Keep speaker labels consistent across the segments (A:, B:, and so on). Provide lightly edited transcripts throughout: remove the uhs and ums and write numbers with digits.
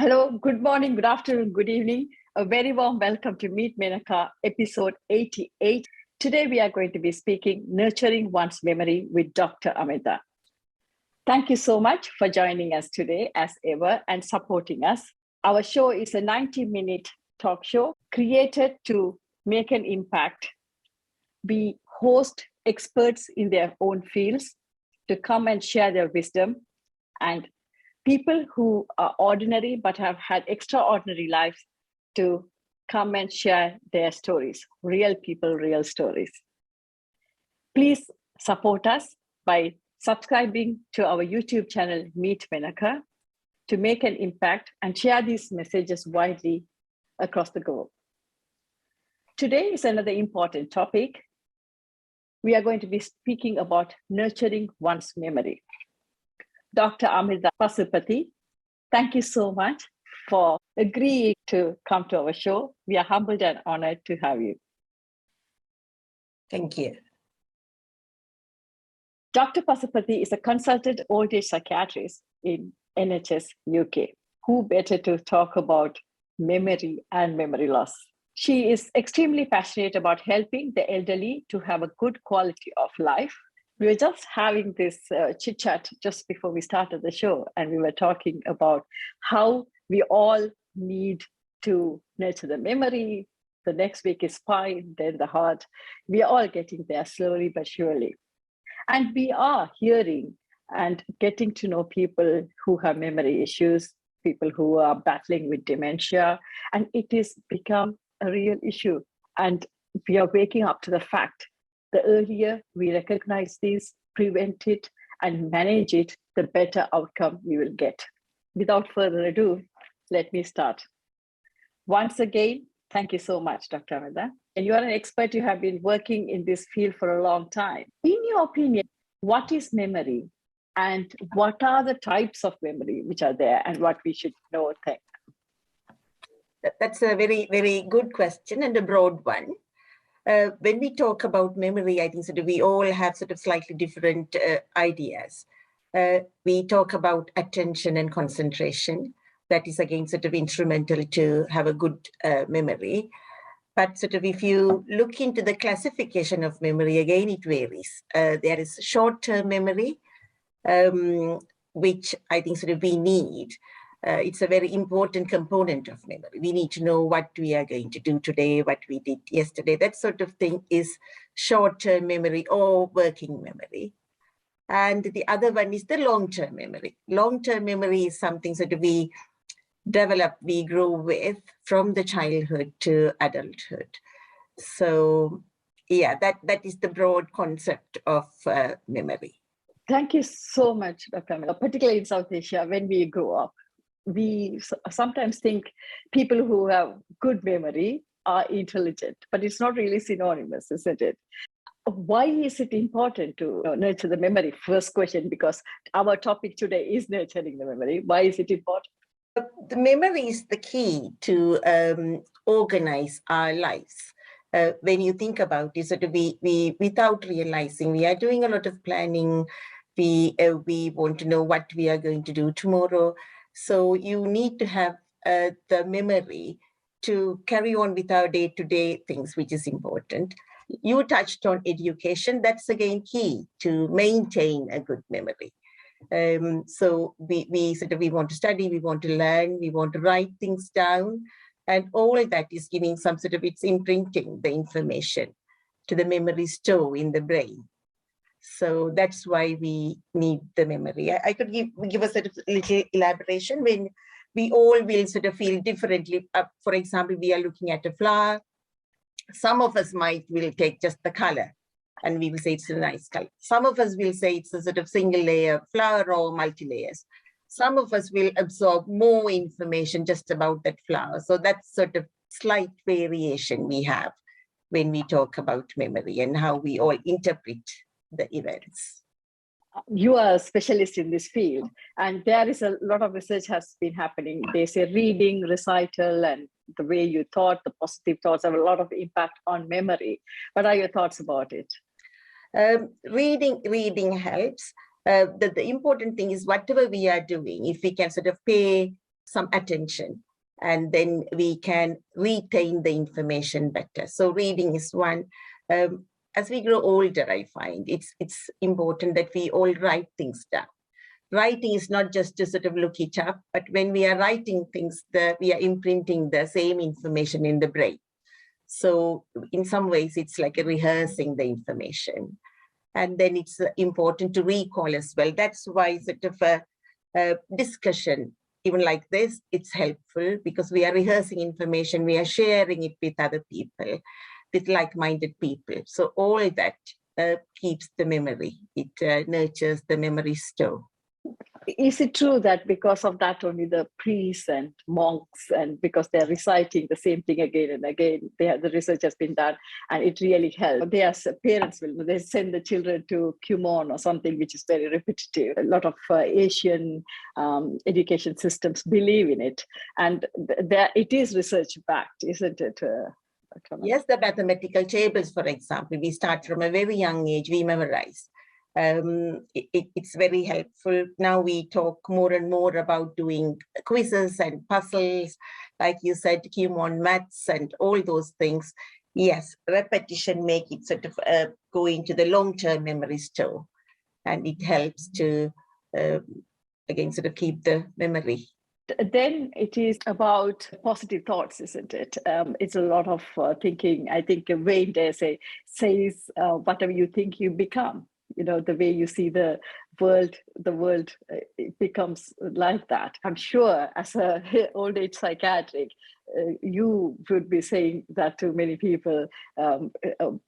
A: Hello, good morning, good afternoon, good evening. A very warm welcome to Meet Menaca, episode 88. Today we are going to be speaking Nurturing One's Memory with Dr. Amirtha. Thank you so much for joining us today, as ever, and supporting us. Our show is a 90-minute talk show created to make an impact. We host experts in their own fields to come and share their wisdom, and people who are ordinary but have had extraordinary lives to come and share their stories. Real people, real stories. Please support us by subscribing to our YouTube channel, Meet Menaca, to make an impact and share these messages widely across the globe. Today is another important topic. We are going to be speaking about nurturing one's memory. Dr. Amirtha Pasupathy, thank you so much for agreeing to come to our show. We are humbled and honored to have you.
B: Thank you.
A: Dr. Pasupathy is a consultant old age psychiatrist in NHS UK. Who better to talk about memory and memory loss? She is extremely passionate about helping the elderly to have a good quality of life. We were just having this chit chat just before we started the show, and we were talking about how we all need to nurture the memory. The next week is spine, then the heart. We are all getting there slowly but surely. And we are hearing and getting to know people who have memory issues, people who are battling with dementia, and it has become a real issue. And we are waking up to the fact the earlier we recognize this, prevent it, and manage it, the better outcome we will get. Without further ado, let me start. Once again, thank you so much, Dr. Amirtha. And you are an expert. You have been working in this field for a long time. In your opinion, what is memory? And what are the types of memory which are there and what we should know and think?
B: That's a very, very good question and a broad one. When we talk about memory, I think we all have slightly different ideas. We talk about attention and concentration. That is again instrumental to have a good memory. But if you look into the classification of memory, again, it varies. There is short-term memory, which I think we need. It's a very important component of memory. We need to know what we are going to do today, what we did yesterday. That sort of thing is short-term memory or working memory. And the other one is the long-term memory. Long-term memory is something we develop, we grow with from the childhood to adulthood. So yeah, that is the broad concept of memory.
A: Thank you so much, Dr. Amirtha. Particularly in South Asia, when we grow up, we sometimes think people who have good memory are intelligent, but it's not really synonymous, isn't it? Why is it important to nurture the memory? First question, because our topic today is nurturing the memory. Why is it important?
B: The memory is the key to organize our lives. When you think about it, we without realizing, we are doing a lot of planning. We want to know what we are going to do tomorrow. So you need to have the memory to carry on with our day-to-day things, which is important. You touched on education. That's again key to maintain a good memory. So we want to study, we want to learn, we want to write things down, and all that is giving some it's imprinting the information to the memory store in the brain. So that's why we need the memory. I could give a little elaboration. When we all will feel differently. For example, we are looking at a flower. Some of us will take just the color, and we will say it's a nice color. Some of us will say it's a single layer flower or multi-layers. Some of us will absorb more information just about that flower. So that's slight variation we have when we talk about memory and how we all interpret the events.
A: You are a specialist in this field, and there is a lot of research has been happening. They say reading, recital, and the way you thought, the positive thoughts have a lot of impact on memory. What are your thoughts about it?
B: Reading helps. The important thing is whatever we are doing, if we can pay some attention, and then we can retain the information better. So reading is one. As we grow older, I find it's important that we all write things down. Writing is not just to sort of look it up, but when we are writing things, we are imprinting the same information in the brain. So in some ways, it's like rehearsing the information. And then it's important to recall as well. That's why sort of a discussion, even like this, it's helpful because we are rehearsing information, we are sharing it with other people, with like-minded people. So all that keeps the memory. It nurtures the memory store.
A: Is it true that because of that only the priests and monks, and because they're reciting the same thing again and again, the research has been done and it really helps? Parents they send the children to Kumon or something which is very repetitive. A lot of Asian education systems believe in it, and it is research backed, isn't it?
B: Yes, the mathematical tables, for example, we start from a very young age, we memorize. It's very helpful. Now we talk more and more about doing quizzes and puzzles, like you said, Kumon maths and all those things. Yes, repetition make it sort of go into the long-term memory store, and it helps to, again, sort of keep the memory.
A: Then it is about positive thoughts, isn't it? It's a lot of thinking. I think Wayne Dyer says, whatever you think, you become. You know, the way you see the world it becomes like that. I'm sure as a old age psychiatric, you would be saying that to many people.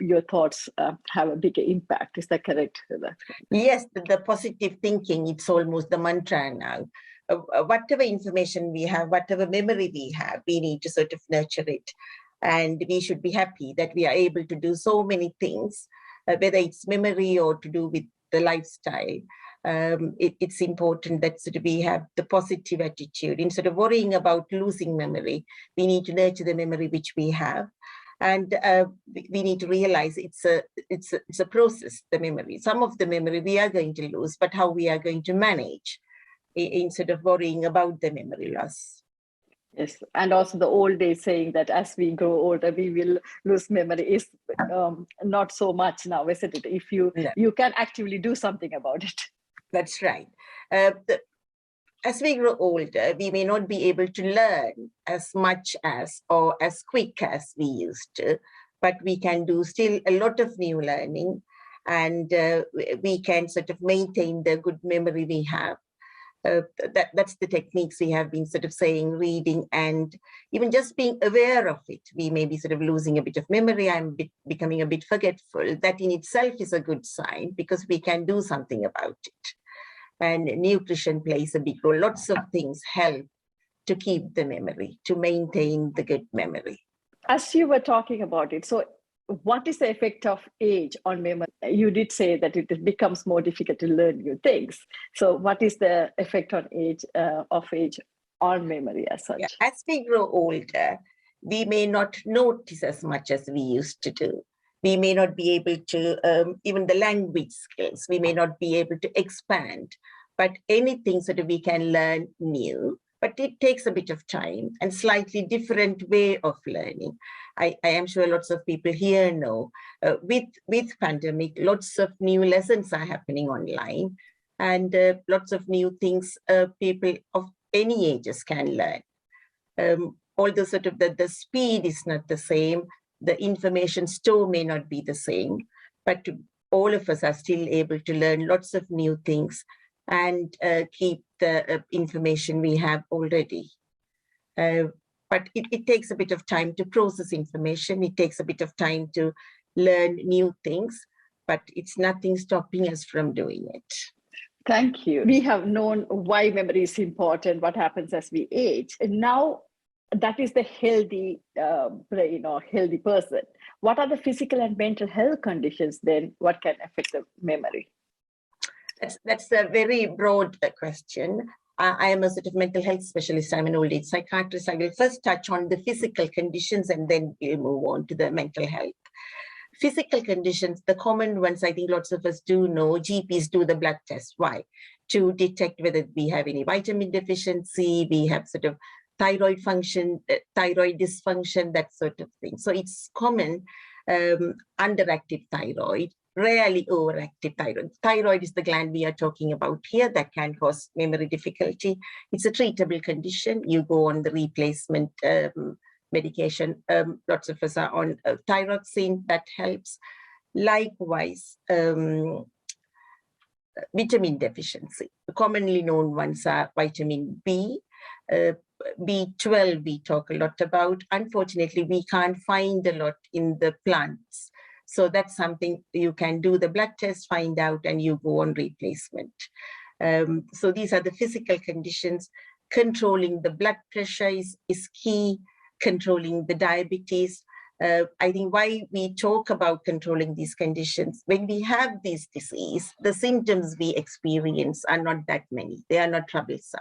A: Your thoughts have a bigger impact. Is that correct?
B: Yes, the positive thinking, it's almost the mantra now. Whatever information we have, whatever memory we have, we need to sort of nurture it. And we should be happy that we are able to do so many things, whether it's memory or to do with the lifestyle. It's important that sort of we have the positive attitude. Instead of worrying about losing memory, we need to nurture the memory which we have. And we need to realize it's a process, the memory. Some of the memory we are going to lose, but how we are going to manage instead of worrying about the memory loss.
A: Yes, and also the old days saying that as we grow older, we will lose memory is not so much now, isn't it? If you can actively do something about it.
B: That's right. As we grow older, we may not be able to learn as much as or as quick as we used to, but we can do still a lot of new learning, and we can sort of maintain the good memory we have. That's the techniques we have been sort of saying, reading, and even just being aware of it. We may be sort of losing a bit of memory. I'm becoming a bit forgetful. That in itself is a good sign because we can do something about it. And nutrition plays a big role. Lots of things help to keep the memory, to maintain the good memory.
A: As you were talking about it, so what is the effect of age on memory? You did say that it becomes more difficult to learn new things. So what is the effect on age on memory as such?
B: Yeah. As we grow older, we may not notice as much as we used to do. We may not be able to, even the language skills, we may not be able to expand, but anything sort of we can learn new, but it takes a bit of time and slightly different way of learning. I am sure lots of people here know, with pandemic, lots of new lessons are happening online, and lots of new things people of any ages can learn. Although sort of the speed is not the same, the information store may not be the same, but all of us are still able to learn lots of new things and keep the information we have already. But it takes a bit of time to process information. It takes a bit of time to learn new things, but it's nothing stopping us from doing it.
A: Thank you. We have known why memory is important, what happens as we age. And now that is the healthy brain or healthy person. What are the physical and mental health conditions then? What can affect the memory?
B: That's a very broad question. I am a sort of mental health specialist. I'm an old age psychiatrist. I will first touch on the physical conditions and then we'll move on to the mental health. Physical conditions, the common ones, I think lots of us do know, GPs do the blood test. Why? To detect whether we have any vitamin deficiency, we have sort of thyroid function, thyroid dysfunction, that sort of thing. So it's common, underactive thyroid, rarely overactive thyroid. Thyroid is the gland we are talking about here that can cause memory difficulty. It's a treatable condition. You go on the replacement medication. Lots of us are on thyroxine, that helps. Likewise, vitamin deficiency. The commonly known ones are vitamin B, B12 we talk a lot about. Unfortunately, we can't find a lot in the plants. So that's something you can do the blood test, find out, and you go on replacement. So these are the physical conditions. Controlling the blood pressure is key, controlling the diabetes. I think why we talk about controlling these conditions, when we have this disease, the symptoms we experience are not that many. They are not troublesome.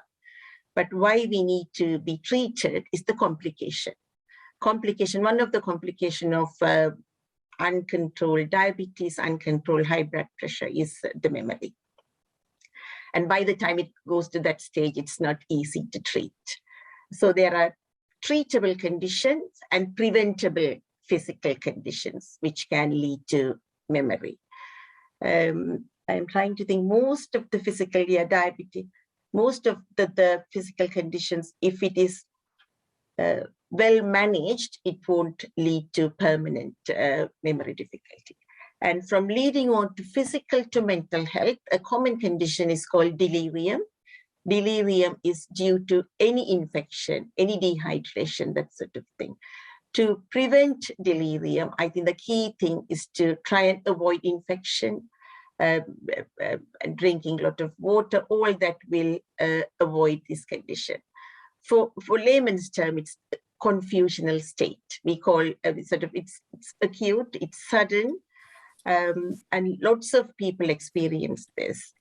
B: But why we need to be treated is the complication. One of the complications of uncontrolled diabetes, uncontrolled high blood pressure is the memory. And by the time it goes to that stage, it's not easy to treat. So there are treatable conditions and preventable physical conditions which can lead to memory. I'm trying to think, most of the physical, diabetes, most of the physical conditions, if it is well managed, it won't lead to permanent memory difficulty. And from leading on to physical to mental health, a common condition is called delirium. Delirium is due to any infection, any dehydration, that sort of thing. To prevent delirium, I think the key thing is to try and avoid infection, drinking a lot of water, all that will avoid this condition. For layman's term, it's a confusional state. We call it's acute, it's sudden, and lots of people experience this.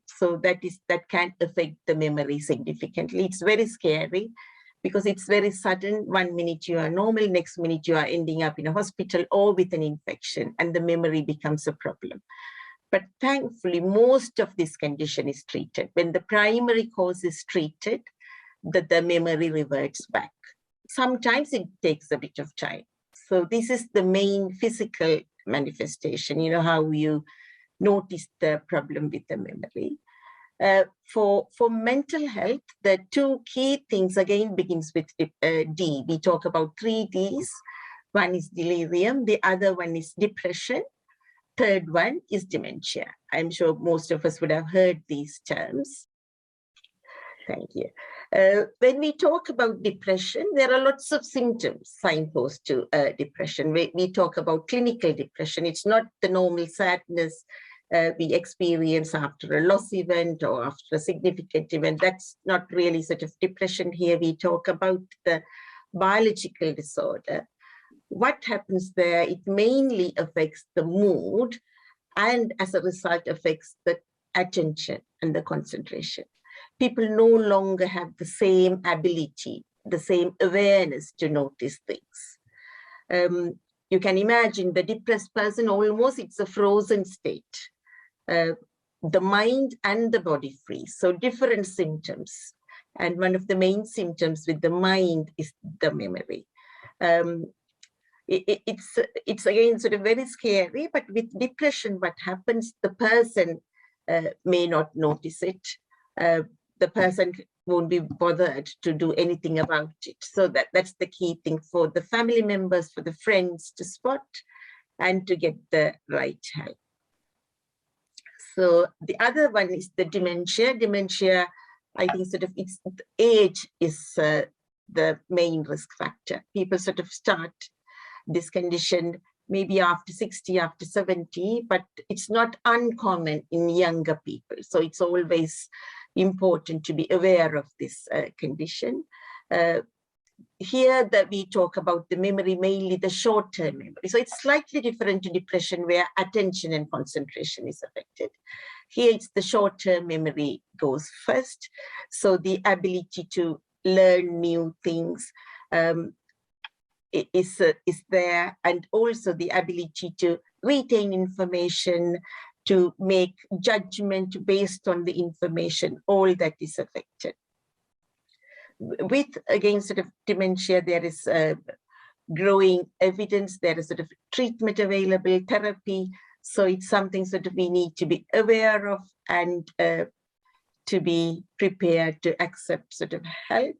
B: So that can affect the memory significantly. It's very scary because it's very sudden. 1 minute you are normal, next minute you are ending up in a hospital or with an infection, and the memory becomes a problem. But thankfully, most of this condition is treated. When the primary cause is treated, the memory reverts back. Sometimes it takes a bit of time. So this is the main physical manifestation, how you notice the problem with the memory. For mental health, the two key things again begins with D. We talk about 3 Ds. One is delirium, the other one is depression, third one is dementia. I'm sure most of us would have heard these terms. Thank you. When we talk about depression, there are lots of symptoms signpost to depression. We talk about clinical depression. It's not the normal sadness we experience after a loss event or after a significant event. That's not really sort of depression here. We talk about the biological disorder. What happens there, it mainly affects the mood and as a result affects the attention and the concentration. People no longer have the same ability, the same awareness to notice things. You can imagine the depressed person, almost it's a frozen state. The mind and the body freeze, so different symptoms. And one of the main symptoms with the mind is the memory. It's again sort of very scary, but with depression, what happens, the person may not notice it. The person won't be bothered to do anything about it. So that's the key thing for the family members, for the friends to spot and to get the right help. So the other one is the dementia. Dementia, I think sort of it's age is the main risk factor. People sort of start this condition maybe after 60, after 70, but it's not uncommon in younger people. So it's always important to be aware of this condition. Here that we talk about the memory, mainly the short-term memory. So it's slightly different to depression where attention and concentration is affected. Here it's the short-term memory goes first. So the ability to learn new things. is there, and also the ability to retain information, to make judgment based on the information, all that is affected. With, again, sort of dementia, there is growing evidence, there is sort of treatment available, therapy. So it's something sort of we need to be aware of and to be prepared to accept sort of help.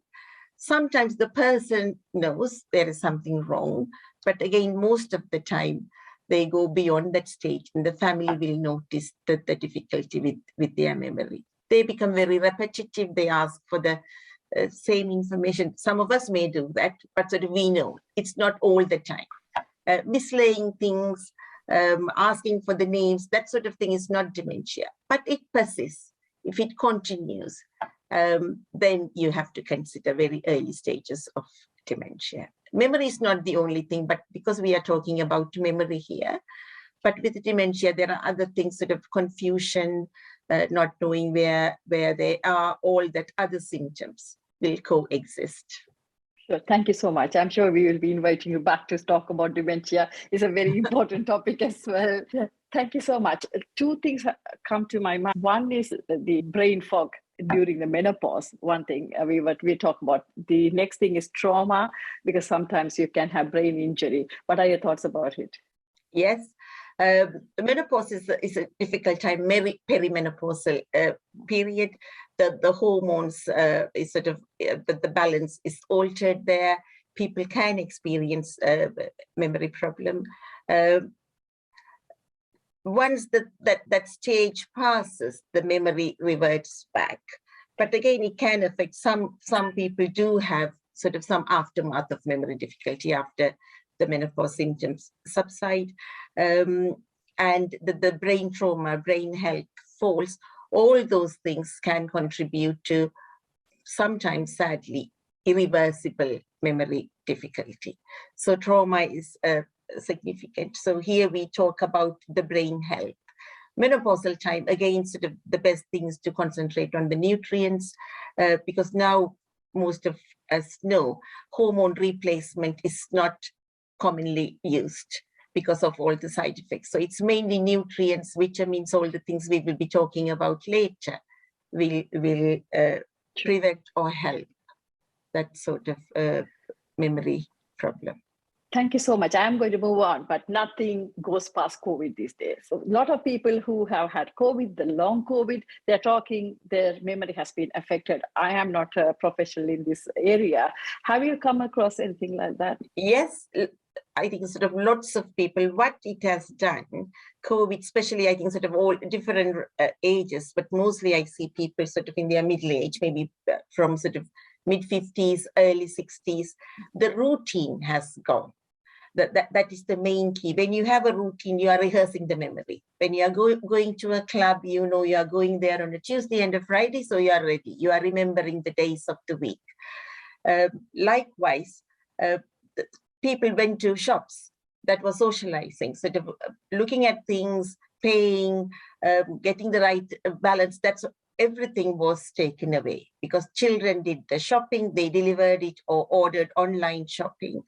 B: Sometimes the person knows there is something wrong, but again, most of the time they go beyond that stage and the family will notice that the difficulty with their memory. They become very repetitive. They ask for the same information. Some of us may do that, but sort of we know it's not all the time. Mislaying things, asking for the names, that sort of thing is not dementia, but it persists. If it continues, then you have to consider very early stages of dementia. Memory is not the only thing, but because we are talking about memory here, but with dementia, there are other things, sort of confusion, not knowing where they are, all that other symptoms will coexist.
A: Sure. Thank you so much. I'm sure we will be inviting you back to talk about dementia. It's a very important topic as well. Thank you so much. Two things come to my mind. One is the brain fog during the menopause. One thing we talk about. The next thing is trauma, because sometimes you can have brain injury. What are your thoughts about it?
B: Yes. Menopause is a difficult time, perimenopausal period. The hormones is sort of, the balance is altered there. People can experience memory problem. Once that stage passes, the memory reverts back. But again, it can affect some people do have sort of some aftermath of memory difficulty after the menopause symptoms subside. And the brain trauma, brain health falls, all those things can contribute to sometimes, sadly, irreversible memory difficulty. So trauma is significant. So here we talk about the brain health. Menopausal time, again, sort of the best things to concentrate on the nutrients, because now most of us know hormone replacement is not commonly used because of all the side effects. So it's mainly nutrients, vitamins, all the things we will be talking about later will prevent or help that sort of memory problem.
A: Thank you so much. I'm going to move on, but nothing goes past COVID these days. So a lot of people who have had COVID, the long COVID, they're talking, their memory has been affected. I am not a professional in this area. Have you come across anything like that?
B: Yes, I think sort of lots of people, what it has done, COVID, especially I think sort of all different ages, but mostly I see people sort of in their middle age, maybe from sort of mid-50s, early 60s, the routine has gone. That is the main key. When you have a routine, you are rehearsing the memory. When you are going to a club, you know you are going there on a Tuesday and a Friday, so you are ready. You are remembering the days of the week. Likewise, people went to shops. That was socializing, sort of looking at things, paying, getting the right balance. That's everything was taken away because children did the shopping, they delivered it or ordered online shopping.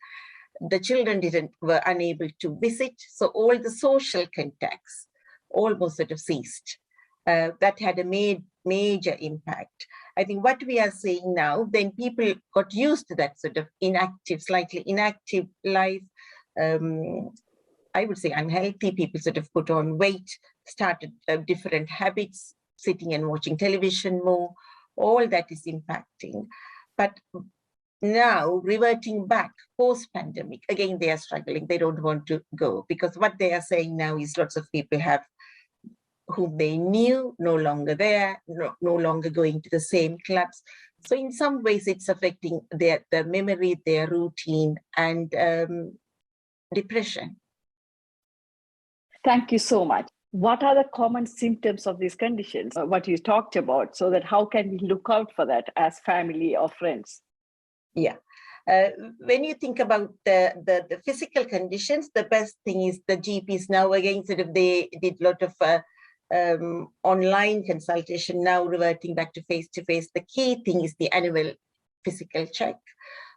B: The children were unable to visit, so all the social contacts almost sort of ceased. That had a major impact. I think what we are seeing now, then people got used to that sort of slightly inactive life. I would say unhealthy. People sort of put on weight, started different habits, sitting and watching television more. All that is impacting. But now reverting back post-pandemic, again, they are struggling. They don't want to go because what they are saying now is lots of people have whom they knew no longer there, no longer going to the same clubs. So in some ways it's affecting their memory, their routine, and depression.
A: Thank you so much. What are the common symptoms of these conditions? What you talked about, so that how can we look out for that as family or friends?
B: Yeah. When you think about the physical conditions, the best thing is the GPs now again sort of they did a lot of online consultation, now reverting back to face-to-face. The key thing is the annual physical check.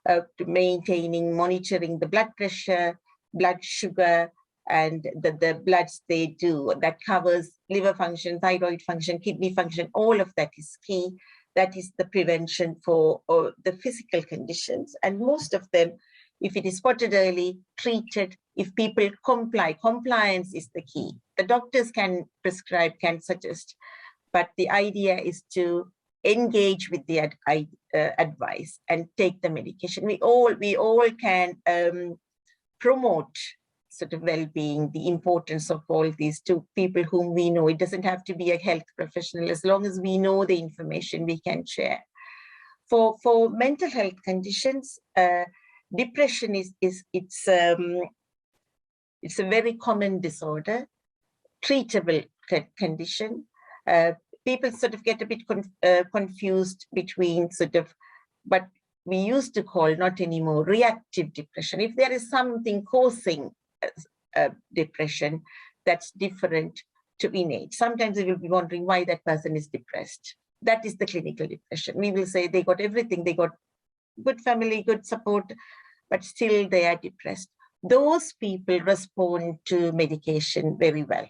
B: to maintaining, monitoring the blood pressure, blood sugar, and the bloods they do. That covers liver function, thyroid function, kidney function, all of that is key. That is the prevention for the physical conditions. And most of them, if it is spotted early, treated, if people comply, compliance is the key. The doctors can prescribe, can suggest, but the idea is to engage with the advice and take the medication. We all can promote sort of well-being, the importance of all these to people whom we know. It doesn't have to be a health professional. As long as we know the information, we can share. For mental health conditions, depression it's a very common disorder, treatable condition. People sort of get a bit confused between sort of what we used to call, not anymore, reactive depression. If there is something causing depression, that's different to innate. Sometimes we will be wondering why that person is depressed. That is the clinical depression. We will say they got everything, they got good family, good support, but still they are depressed. Those people respond to medication very well.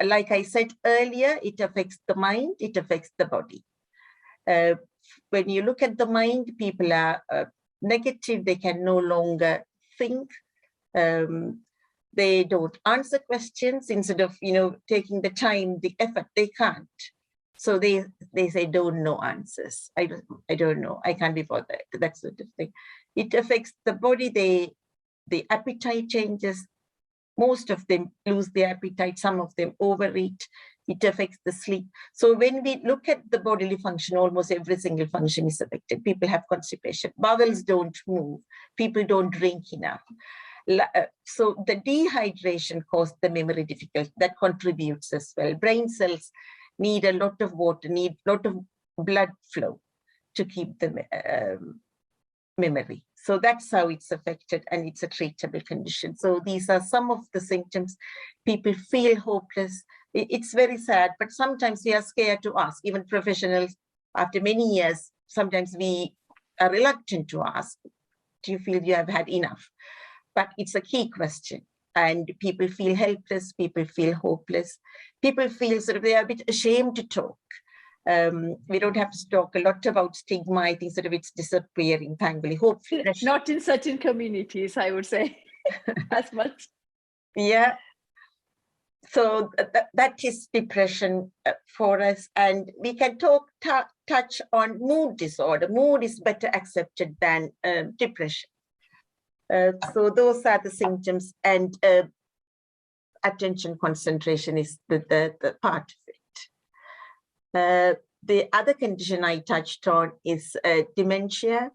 B: Like I said earlier, it affects the mind, it affects the body. When you look at the mind, people are negative, they can no longer think. They don't answer questions. Instead of taking the time, the effort, they can't. So they say don't know answers. I don't know, I can't be bothered, that sort of thing. It affects the body. The appetite changes. Most of them lose their appetite, some of them overeat. It affects the sleep. So when we look at the bodily function, almost every single function is affected. People have constipation, bowels don't move, people don't drink enough. So the dehydration caused the memory difficulty. That contributes as well. Brain cells need a lot of water, need a lot of blood flow to keep the memory. So that's how it's affected, and it's a treatable condition. So these are some of the symptoms. People feel hopeless. It's very sad, but sometimes we are scared to ask. Even professionals, after many years, sometimes we are reluctant to ask, do you feel you have had enough? But it's a key question. And people feel helpless, people feel hopeless, people feel sort of they are a bit ashamed to talk. We don't have to talk a lot about stigma. I think sort of it's disappearing, thankfully, hopefully.
A: Not in certain communities, I would say, as much.
B: Yeah. So that is depression for us. And we can touch on mood disorder. Mood is better accepted than depression. So those are the symptoms, and attention concentration is the part of it. The other condition I touched on is dementia.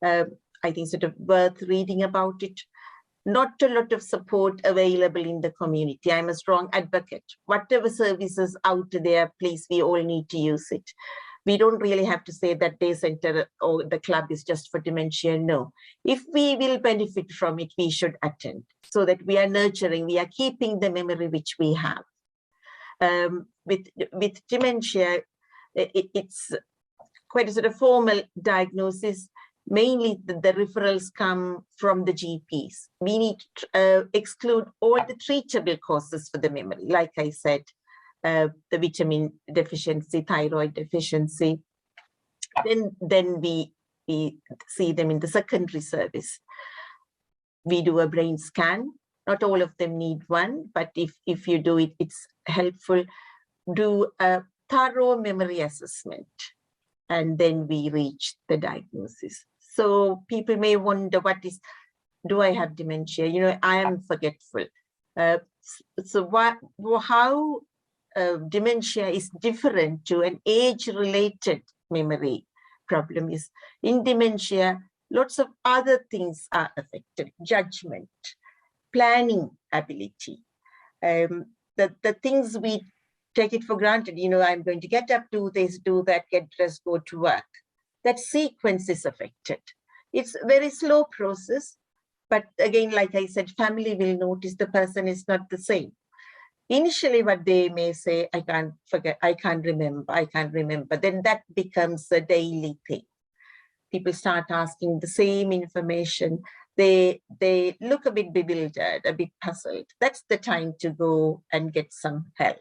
B: I think sort of worth reading about it. Not a lot of support available in the community. I'm a strong advocate. Whatever services out there, please, we all need to use it. We don't really have to say that day center or the club is just for dementia. No. If we will benefit from it, we should attend, so that we are nurturing, we are keeping the memory which we have. With dementia, it's quite a sort of formal diagnosis. Mainly the referrals come from the GPs. We need to exclude all the treatable causes for the memory. Like I said, the vitamin deficiency, thyroid deficiency. Then we see them in the secondary service. We do a brain scan. Not all of them need one, but if you do it, it's helpful. Do a thorough memory assessment, and then we reach the diagnosis. So people may wonder, do I have dementia? I am forgetful. How dementia is different to an age-related memory problem is, in dementia, lots of other things are affected. Judgment, planning ability, the things we take it for granted. I'm going to get up, do this, do that, get dressed, go to work. That sequence is affected. It's a very slow process, but again, like I said, family will notice the person is not the same. Initially, what they may say, I can't forget, I can't remember. Then that becomes a daily thing. people start asking the same information, they look a bit bewildered, a bit puzzled. That's the time to go and get some help.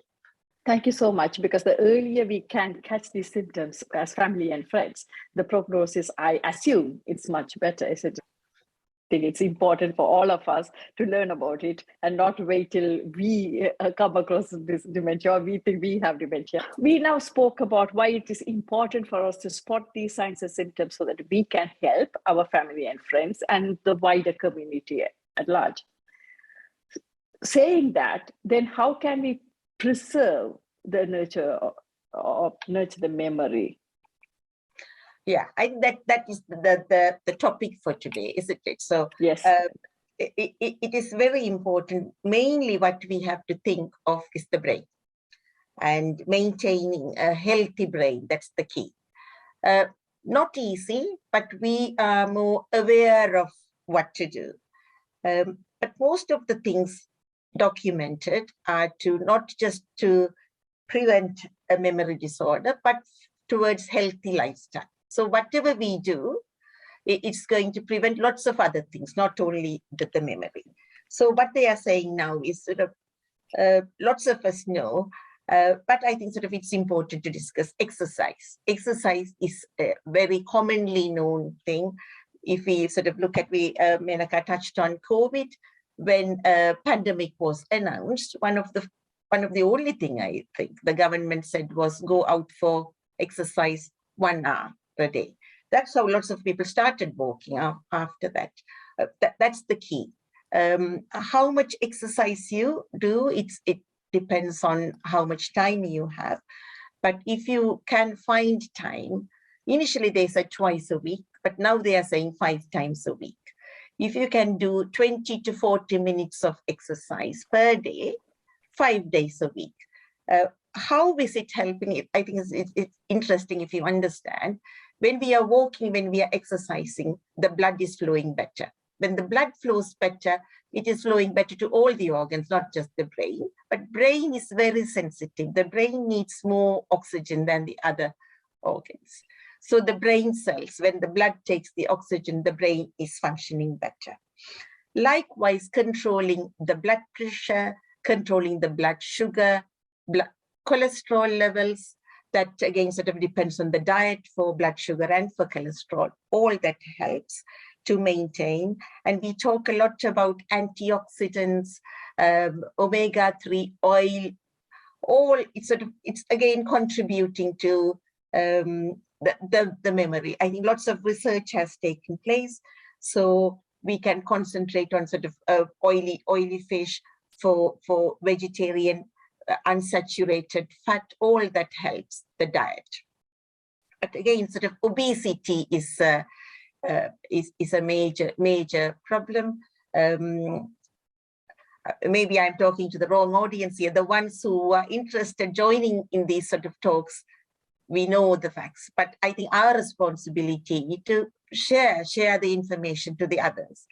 A: Thank you so much, because the earlier we can catch these symptoms as family and friends, the prognosis, I assume, it's much better, is it? I think it's important for all of us to learn about it and not wait till we come across this dementia or we think we have dementia. We now spoke about why it is important for us to spot these signs and symptoms so that we can help our family and friends and the wider community at large. Saying that, then how can we preserve the nurture the memory?
B: Yeah, I think that is the topic for today, isn't it? So
A: yes,
B: it is very important. Mainly what we have to think of is the brain and maintaining a healthy brain. That's the key. Not easy, but we are more aware of what to do. But most of the things documented are to not just to prevent a memory disorder, but towards healthy lifestyle. So whatever we do, it's going to prevent lots of other things, not only the memory. So what they are saying now is sort of, lots of us know, but I think sort of it's important to discuss exercise. Exercise is a very commonly known thing. If we sort of look at, Menaca touched on COVID, when a pandemic was announced, one of the only thing I think the government said was go out for exercise 1 hour per day. That's how lots of people started walking after that. That's the key. How much exercise you do, it depends on how much time you have. But if you can find time, initially they said twice a week, but now they are saying 5 times a week. If you can do 20 to 40 minutes of exercise per day, 5 days a week, how is it helping? I think it's interesting if you understand. When we are walking, when we are exercising, the blood is flowing better. When the blood flows better, it is flowing better to all the organs, not just the brain. But brain is very sensitive. The brain needs more oxygen than the other organs. So the brain cells, when the blood takes the oxygen, the brain is functioning better. Likewise, controlling the blood pressure, controlling the blood sugar, blood cholesterol levels, that again sort of depends on the diet for blood sugar and for cholesterol. All that helps to maintain. And we talk a lot about antioxidants, omega-3 oil, all it's again contributing to the memory. I think lots of research has taken place, so we can concentrate on sort of oily fish for vegetarian, unsaturated fat. All that helps the diet. But again, sort of obesity is a major problem. Maybe I'm talking to the wrong audience here. The ones who are interested joining in these sort of talks, we know the facts, but I think our responsibility to share the information to the others.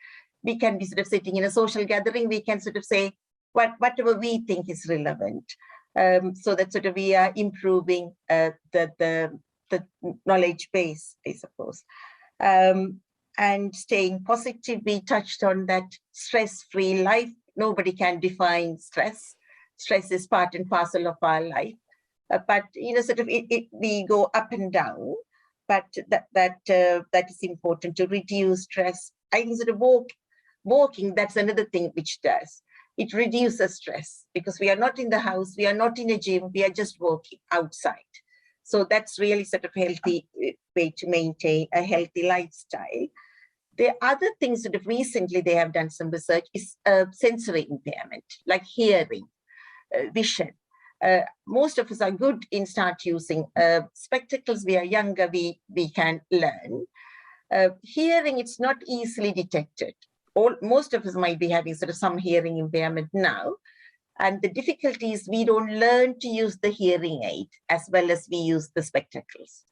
B: We can be sort of sitting in a social gathering, we can sort of say whatever we think is relevant, so that sort of we are improving the knowledge base, I suppose. And staying positive, we touched on that. Stress-free life, nobody can define stress. Stress is part and parcel of our life. But sort of we go up and down, but that is important to reduce stress. I think sort of walking, that's another thing which does. It reduces stress because we are not in the house, we are not in a gym, we are just walking outside. So that's really sort of healthy way to maintain a healthy lifestyle. The other things that recently they have done some research is sensory impairment, like hearing, vision. Most of us are good in start using spectacles. We are younger, we can learn. Hearing, it's not easily detected. Most of us might be having sort of some hearing impairment now. And the difficulty is we don't learn to use the hearing aid as well as we use the spectacles.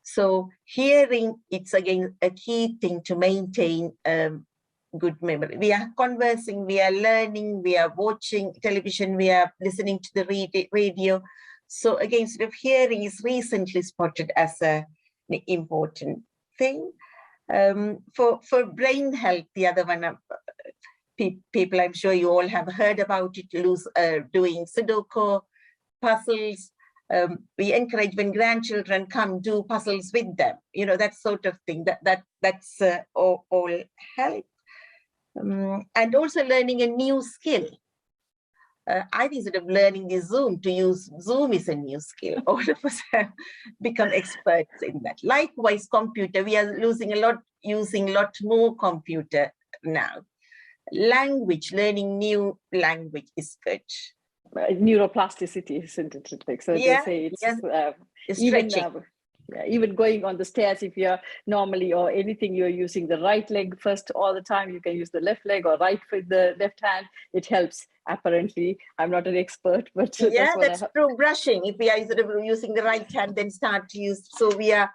B: So hearing, it's again a key thing to maintain good memory. We are conversing, we are learning, we are watching television, we are listening to the radio. So again, sort of hearing is recently spotted as an important thing. For brain health, the other one, people, I'm sure you all have heard about it, doing Sudoku, puzzles. We encourage when grandchildren come, do puzzles with them, that sort of thing. That's all help. And also learning a new skill. I think sort of learning the Zoom, to use Zoom is a new skill. All of us have become experts in that. Likewise, computer, we are using a lot more computer now. Language, learning new language is good.
A: Neuroplasticity, isn't it? Like, so
B: Yeah,
A: they say it's
B: stretching.
A: Even going on the stairs, if you're normally or anything, you're using the right leg first all the time, you can use the left leg or right with the left hand. It helps, apparently. I'm not an expert, but
B: yeah, that's true. Brushing, if we are sort of using the right hand, then start to use, so we are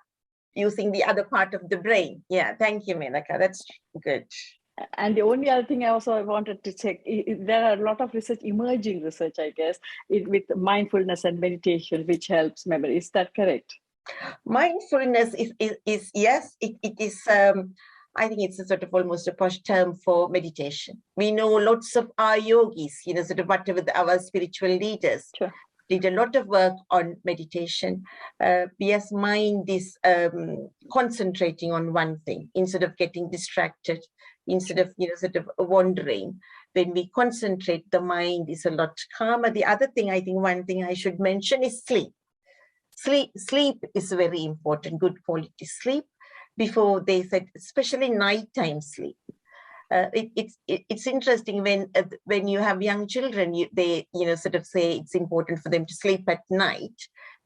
B: using the other part of the brain. Yeah, thank you, Menaca. That's good.
A: And the only other thing I also wanted to check, there are a lot of research, emerging research, I guess, with mindfulness and meditation, which helps memory. Is that correct?
B: Mindfulness is yes, it is. I think it's a sort of almost a posh term for meditation. We know lots of our yogis, sort of whatever our spiritual leaders did a lot of work on meditation. Yes, mind is concentrating on one thing instead of getting distracted, instead of sort of wandering. When we concentrate, the mind is a lot calmer. The other thing, I think one thing I should mention is sleep. Sleep is very important, good quality sleep. Before they said, especially nighttime sleep. It's interesting when you have young children, they sort of say it's important for them to sleep at night,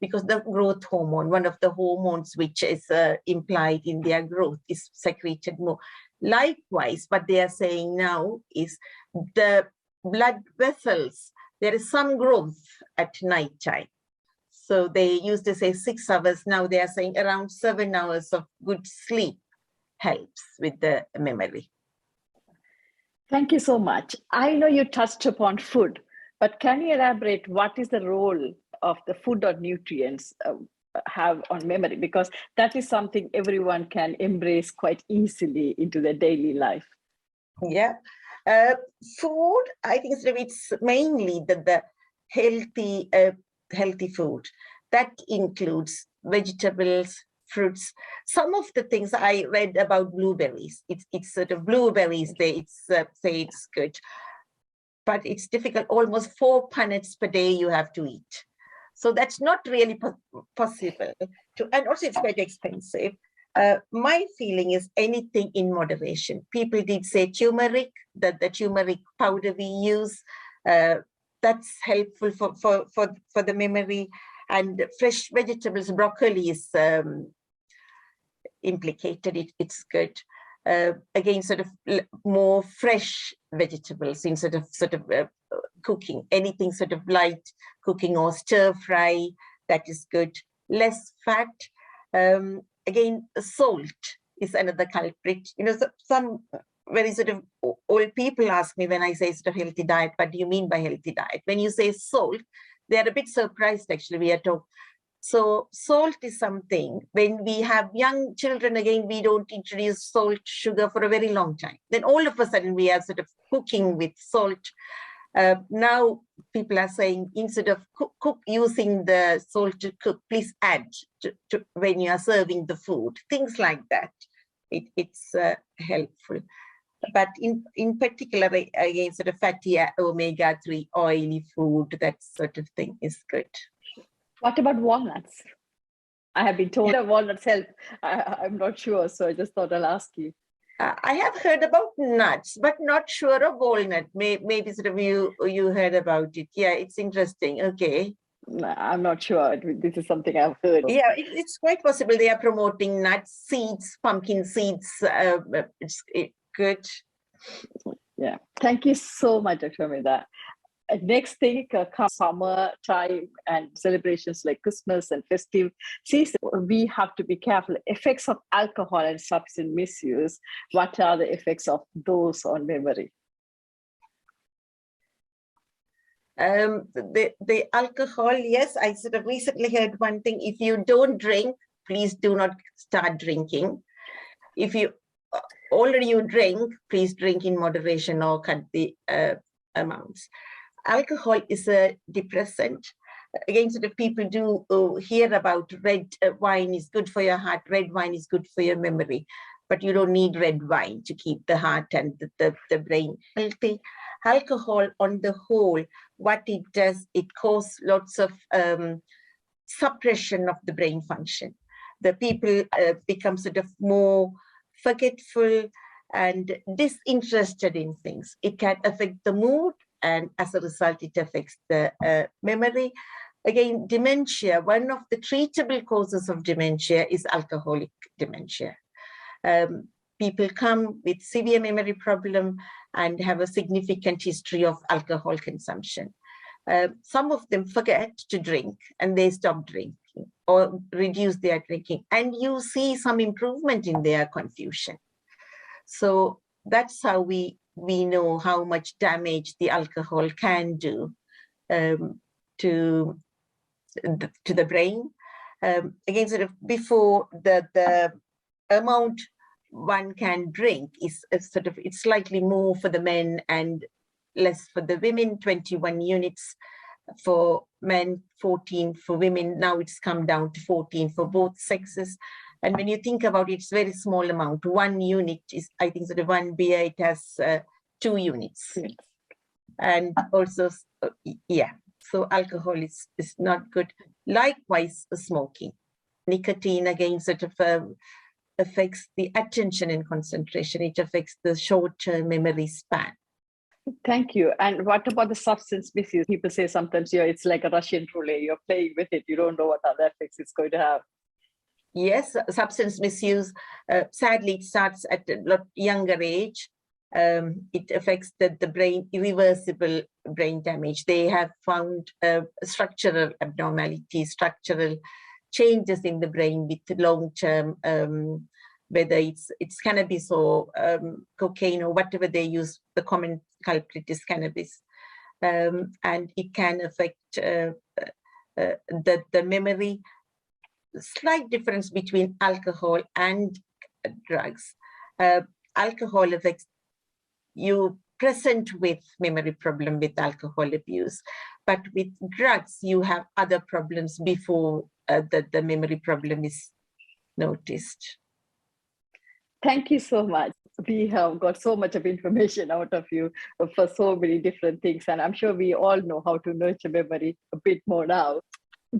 B: because the growth hormone, one of the hormones which is implied in their growth, is secreted more. Likewise, what they are saying now is the blood vessels, there is some growth at nighttime. So they used to say 6 hours. Now they are saying around 7 hours of good sleep helps with the memory.
A: Thank you so much. I know you touched upon food, but can you elaborate what is the role of the food or nutrients have on memory? Because that is something everyone can embrace quite easily into their daily life.
B: Yeah. Food, I think it's mainly the healthy food. That includes vegetables, fruits. Some of the things I read about blueberries, it's sort of blueberries, say it's good, but it's difficult. Almost 4 punnets per day you have to eat. So that's not really possible. And also it's quite expensive. My feeling is anything in moderation. People did say turmeric, that the turmeric powder we use, that's helpful for the memory. And fresh vegetables, broccoli is implicated, it's good. Again, sort of more fresh vegetables instead of sort of cooking, anything sort of light cooking or stir fry, that is good. Less fat. Again, salt is another culprit. Some very sort of old people ask me when I say sort of healthy diet, what do you mean by healthy diet? When you say salt, they are a bit surprised, actually. We are talking. So salt is something, when we have young children, again, we don't introduce salt, sugar for a very long time. Then all of a sudden we are sort of cooking with salt. Now people are saying, instead of cook using the salt to cook, please add to when you are serving the food. Things like that. It's helpful. But in particular, again, sort of fatty omega-3 oily food, that sort of thing is good.
A: What about walnuts? I have been told that walnuts help. I'm not sure, so I just thought I'll ask you.
B: I have heard about nuts, but not sure of walnut. Maybe sort of you heard about it. Yeah, it's interesting. Okay.
A: I'm not sure. This is something I've heard.
B: Yeah, it's quite possible they are promoting nuts, seeds, pumpkin seeds. It's good.
A: Yeah. Thank you so much, Dr. Amirtha. Next thing comes summer time and celebrations like Christmas and festive season. We have to be careful. Effects of alcohol and substance misuse. What are the effects of those on memory?
B: The alcohol, yes, I sort of recently heard one thing. If you don't drink, please do not start drinking. if you already you drink, please drink in moderation or cut the amounts. Alcohol is a depressant. Again, sort of people do hear about red wine is good for your heart, red wine is good for your memory, but you don't need red wine to keep the heart and the brain healthy. Alcohol on the whole, what it does, it causes lots of suppression of the brain function. The people become sort of more forgetful and disinterested in things. It can affect the mood, and as a result, it affects the memory. Again, dementia, one of the treatable causes of dementia is alcoholic dementia. People come with severe memory problem and have a significant history of alcohol consumption. Some of them forget to drink and they stop drinking or reduce their drinking, and you see some improvement in their confusion. So that's how we know how much damage the alcohol can do to the brain. Again, sort of before the amount one can drink is sort of, it's slightly more for the men and less for the women, 21 units for men, 14 for women. Now it's come down to 14 for both sexes. And when you think about it, it's very small amount. 1 unit is, I think, sort of 1 beer, it has 2 units.
A: Yes.
B: And also, yeah, so alcohol is not good. Likewise, smoking. Nicotine, again, sort of affects the attention and concentration. It affects the short-term memory span.
A: Thank you. And what about the substance misuse? People say sometimes, it's like a Russian roulette. You're playing with it. You don't know what other effects it's going to have.
B: Yes, substance misuse, sadly, it starts at a lot younger age. It affects the brain, irreversible brain damage. They have found structural abnormalities, structural changes in the brain with long-term, whether it's cannabis or cocaine or whatever they use. The common culprit is cannabis. And it can affect the memory. Slight difference between alcohol and drugs. Alcohol affects you present with memory problem with alcohol abuse, but with drugs you have other problems before the memory problem is noticed.
A: Thank you so much. We have got so much of information out of you for so many different things, and I'm sure we all know how to nurture memory a bit more now.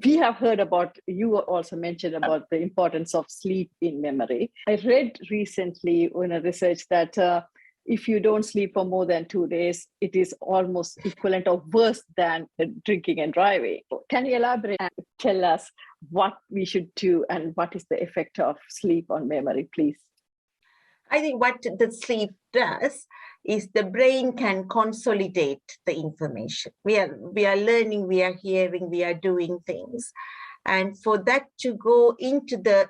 A: We have heard about, you also mentioned about the importance of sleep in memory. I read recently in a research that if you don't sleep for more than 2 days, it is almost equivalent or worse than drinking and driving. Can you elaborate and tell us what we should do and what is the effect of sleep on memory, please?
B: I think what the sleep does is the brain can consolidate the information. We are learning, we are hearing, we are doing things. And for that to go into the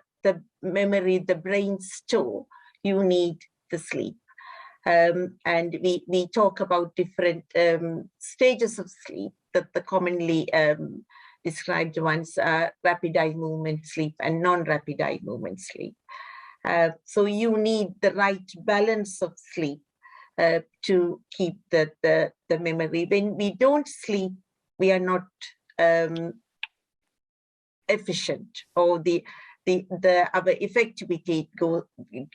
B: memory, the brain store, you need the sleep. And we talk about different stages of sleep. The commonly described ones are rapid eye movement sleep and non-rapid eye movement sleep. So you need the right balance of sleep to keep the memory. When we don't sleep, we are not efficient, or our effectivity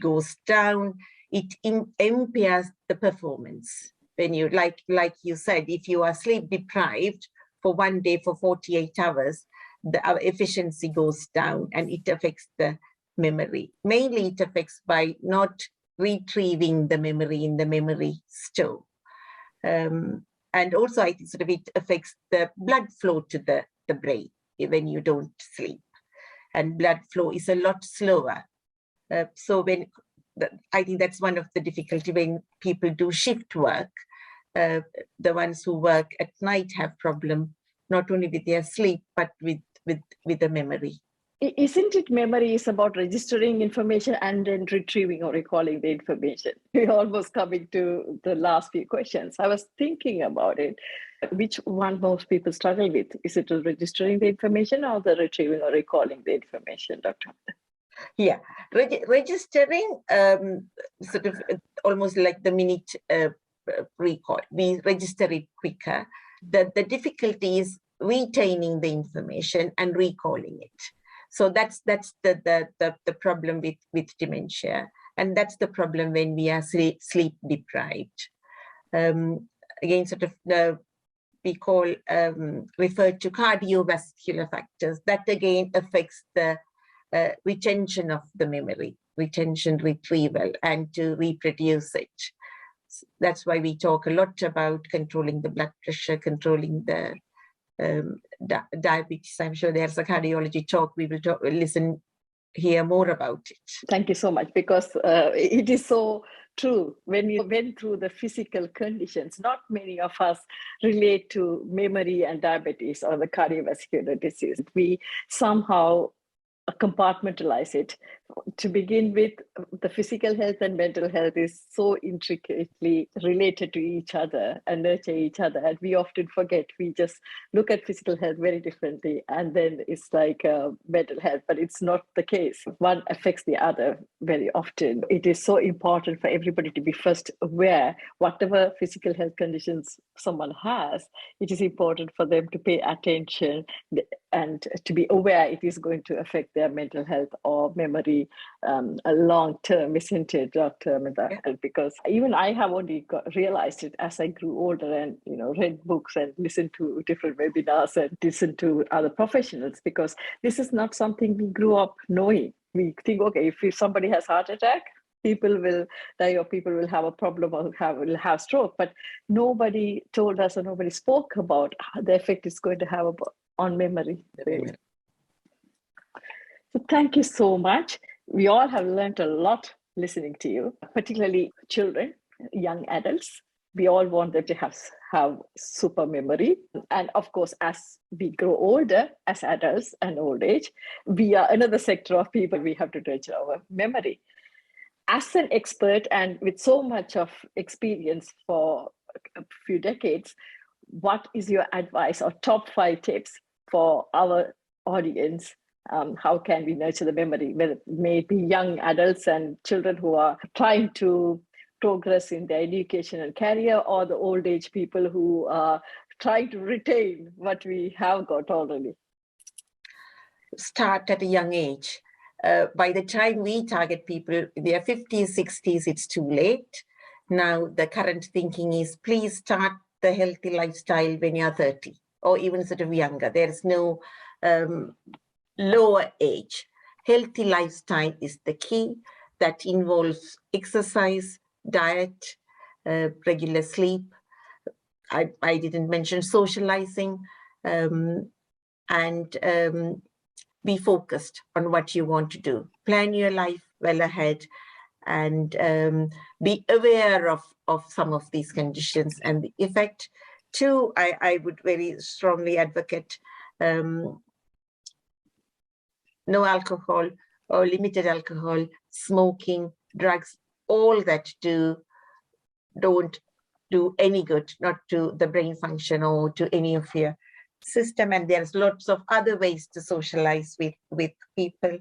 B: goes down. It impairs the performance. When you, like you said, if you are sleep deprived for 1 day for 48 hours, our efficiency goes down and it affects the memory. Mainly it affects by not retrieving the memory in the memory store. And also I think sort of it affects the blood flow to the brain when you don't sleep. And blood flow is a lot slower. So I think that's one of the difficulty when people do shift work. The ones who work at night have problem not only with their sleep, but with the memory.
A: Isn't it memory is about registering information and then retrieving or recalling the information? We're almost coming to the last few questions. I was thinking about it. Which one most people struggle with? Is it registering the information or the retrieving or recalling the information, Dr.?
B: Yeah, registering sort of almost like the minute recall. We register it quicker. The difficulty is retaining the information and recalling it. So that's the problem with dementia, and that's the problem when we are sleep deprived. Again, sort of we call referred to cardiovascular factors that again affects the retention of the memory, retention, retrieval, and to reproduce it. That's why we talk a lot about controlling the blood pressure, controlling the diabetes. I'm sure there's a cardiology talk. We will hear more about it.
A: Thank you so much, because it is so true. When you went through the physical conditions, not many of us relate to memory and diabetes or the cardiovascular disease. We somehow compartmentalize it. To begin with, the physical health and mental health is so intricately related to each other and nurture each other, and we often forget. We just look at physical health very differently, and then it's like mental health, but it's not the case. One affects the other very often. It is so important for everybody to be first aware. Whatever physical health conditions someone has, it is important for them to pay attention and to be aware it is going to affect their mental health or memory a long term, isn't it, Dr. Amirtha? Yeah. Because even I have only realized it as I grew older and read books and listened to different webinars and listened to other professionals, because this is not something we grew up knowing. We think, okay, if somebody has heart attack, people will die or people will have a problem or will have stroke, but nobody told us or nobody spoke about the effect it's going to have on memory. Really. So thank you so much. We all have learned a lot listening to you, particularly children, young adults. We all want them to have super memory. And of course, as we grow older, as adults and old age, we are another sector of people. We have to nurture our memory. As an expert and with so much of experience for a few decades, what is your advice or top 5 tips for our audience? How can we nurture the memory? Well, maybe young adults and children who are trying to progress in their education and career, or the old age people who are trying to retain what we have got already.
B: Start at a young age. By the time we target people in their 50s, 60s, it's too late. Now, the current thinking is, please start the healthy lifestyle when you're 30 or even sort of younger. There's no lower age. Healthy lifestyle is the key. That involves exercise, diet, regular sleep. I didn't mention socializing, and be focused on what you want to do. Plan your life well ahead, and be aware of some of these conditions and the effect. 2, I would very strongly advocate no alcohol or limited alcohol, smoking, drugs, all that don't do any good, not to the brain function or to any of your system. And there's lots of other ways to socialize with people.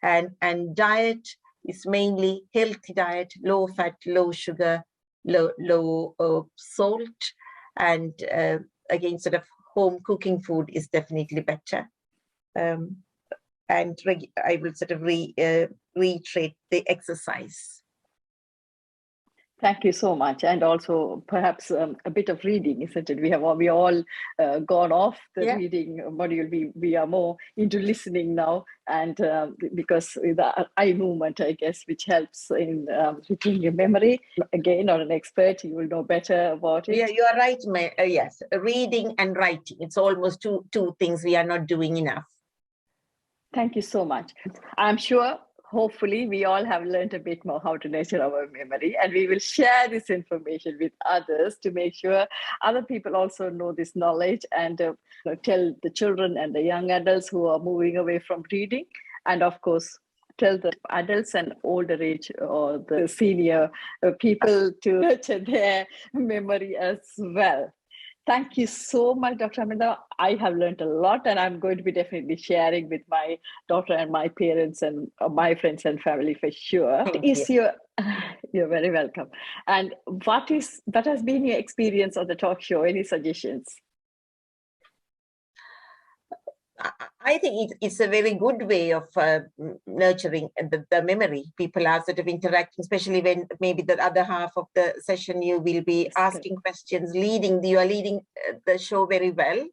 B: And diet is mainly healthy diet, low fat, low sugar, low salt. And again, sort of home cooking food is definitely better. And I will sort of reiterate the exercise.
A: Thank you so much. And also perhaps a bit of reading, isn't it? We all gone off the reading module. We are more into listening now, and because with the eye movement, I guess, which helps in retaining your memory. Again, not an expert, you will know better about it.
B: Yeah, you are right. Yes, reading and writing. It's almost two things we are not doing enough.
A: Thank you so much. I'm sure, hopefully, we all have learned a bit more how to nurture our memory, and we will share this information with others to make sure other people also know this knowledge, and tell the children and the young adults who are moving away from reading, and of course, tell the adults and older age or the senior people to nurture their memory as well. Thank you so much, Dr. Amirtha. I have learned a lot, and I'm going to be definitely sharing with my daughter and my parents and my friends and family for sure.
B: Thank you.
A: You're very welcome. And what has been your experience on the talk show? Any suggestions?
B: I think it's a very good way of nurturing the memory. People are sort of interacting, especially when maybe the other half of the session you will be asking questions, you are leading the show very well.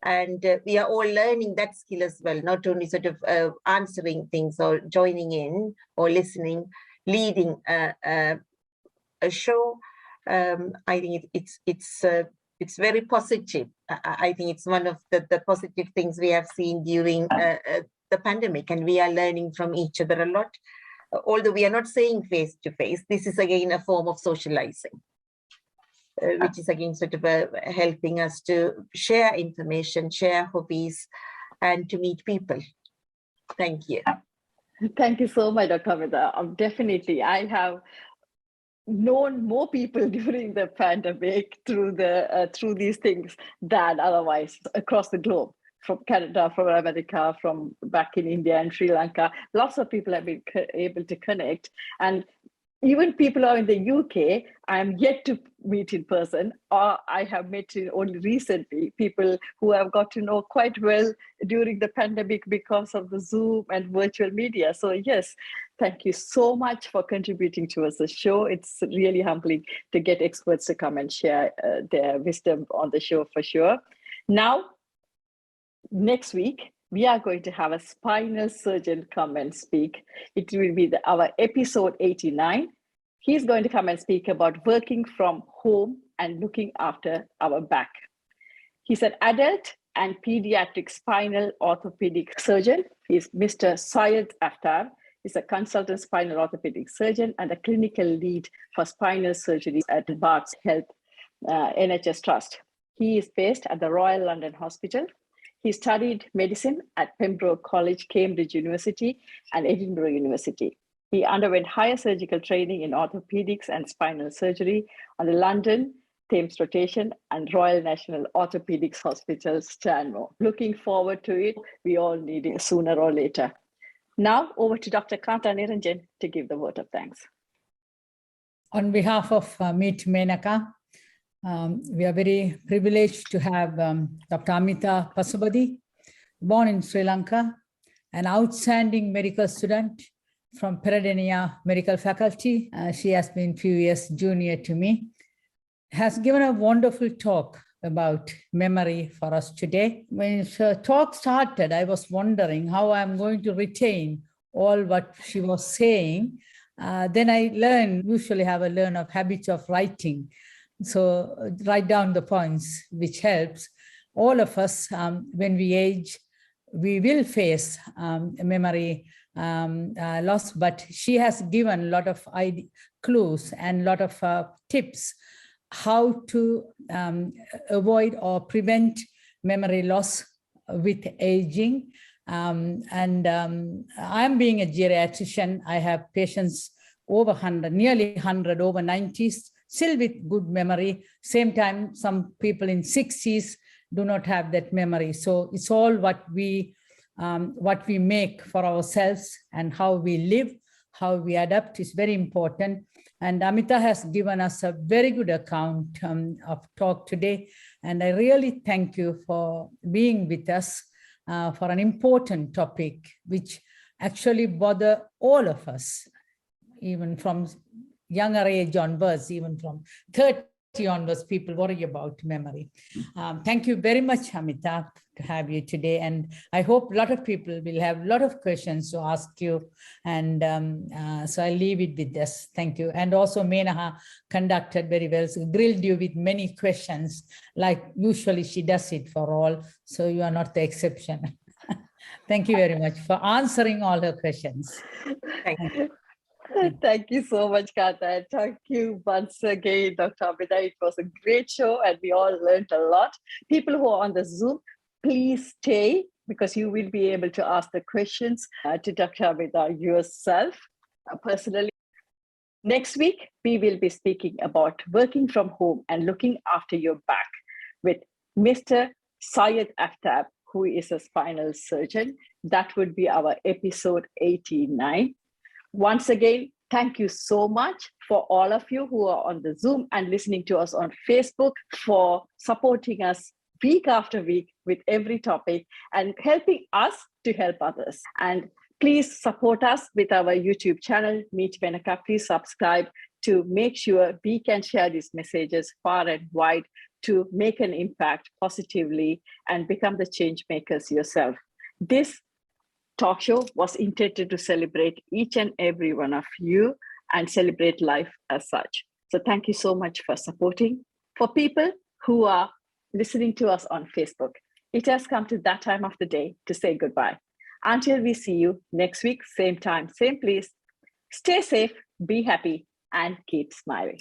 B: And we are all learning that skill as well, not only sort of answering things or joining in or listening, leading a show. I think it's very positive. I think it's one of the positive things we have seen during the pandemic, and we are learning from each other a lot. Although we are not saying face to face, this is again a form of socializing, which is again sort of helping us to share information, share hobbies, and to meet people. Thank you.
A: Thank you so much, Dr. Amirtha. Definitely, I have known more people during the pandemic through these things than otherwise across the globe, from Canada, from America, from back in India and Sri Lanka. Lots of people have been able to connect, and even people who are in the UK, I'm yet to meet in person, or I have met only recently, people who have got to know quite well during the pandemic because of the Zoom and virtual media. So yes, thank you so much for contributing to the show. It's really humbling to get experts to come and share their wisdom on the show for sure. Now, next week, we are going to have a spinal surgeon come and speak. It will be our episode 89. He's going to come and speak about working from home and looking after our back. He's an adult and pediatric spinal orthopedic surgeon. He's Mr. Syed Aftar. He's a consultant spinal orthopedic surgeon and a clinical lead for spinal surgery at Barts Health NHS Trust. He is based at the Royal London Hospital. He studied medicine at Pembroke College, Cambridge University, and Edinburgh University. He underwent higher surgical training in orthopedics and spinal surgery on the London Thames Rotation and Royal National Orthopedics Hospital, Stanmore. Looking forward to it. We all need it sooner or later. Now, over to Dr. Kanta Niranjan to give the word of thanks.
C: On behalf of Meet Menaca, we are very privileged to have Dr. Amirtha Pasupathy, born in Sri Lanka, an outstanding medical student from Peradeniya Medical Faculty. She has been a few years junior to me, has given a wonderful talk about memory for us today. When her talk started, I was wondering how I'm going to retain all what she was saying. Then I usually have a habit of writing. So write down the points, which helps. All of us, when we age, we will face memory loss, but she has given a lot of clues and a lot of tips how to avoid or prevent memory loss with aging. I'm being a geriatrician. I have patients over 100, nearly 100, over 90s, still with good memory. Same time, some people in 60s do not have that memory. So it's all what we make for ourselves and how we live, how we adapt is very important. And Amirtha has given us a very good account of talk today. And I really thank you for being with us for an important topic, which actually bother all of us, even from younger age onwards, even from 30 onwards, people worry about memory. Thank you very much, Amirtha, to have you today. And I hope a lot of people will have a lot of questions to ask you. And so I'll leave it with this. Thank you. And also Menaca conducted very well, so grilled you with many questions, like usually she does it for all. So you are not the exception. Thank you very much for answering all her questions.
B: Thank you.
A: Thank you so much, Kata. Thank you once again, Dr. Amirtha. It was a great show and we all learned a lot. People who are on the Zoom, please stay because you will be able to ask the questions to Dr. Amirtha yourself personally. Next week, we will be speaking about working from home and looking after your back. with Mr. Syed Aftab, who is a spinal surgeon. That would be our episode 89. Once again, thank you so much for all of you who are on the Zoom and listening to us on Facebook, for supporting us week after week with every topic and helping us to help others. And please support us with our YouTube channel, Meet Menaca. Please subscribe to make sure we can share these messages far and wide to make an impact positively and become the change makers yourself. This talk show was intended to celebrate each and every one of you and celebrate life as such. So thank you so much for supporting. For people who are listening to us on Facebook, it has come to that time of the day to say goodbye. Until we see you next week, same time, same place, stay safe, be happy, and keep smiling.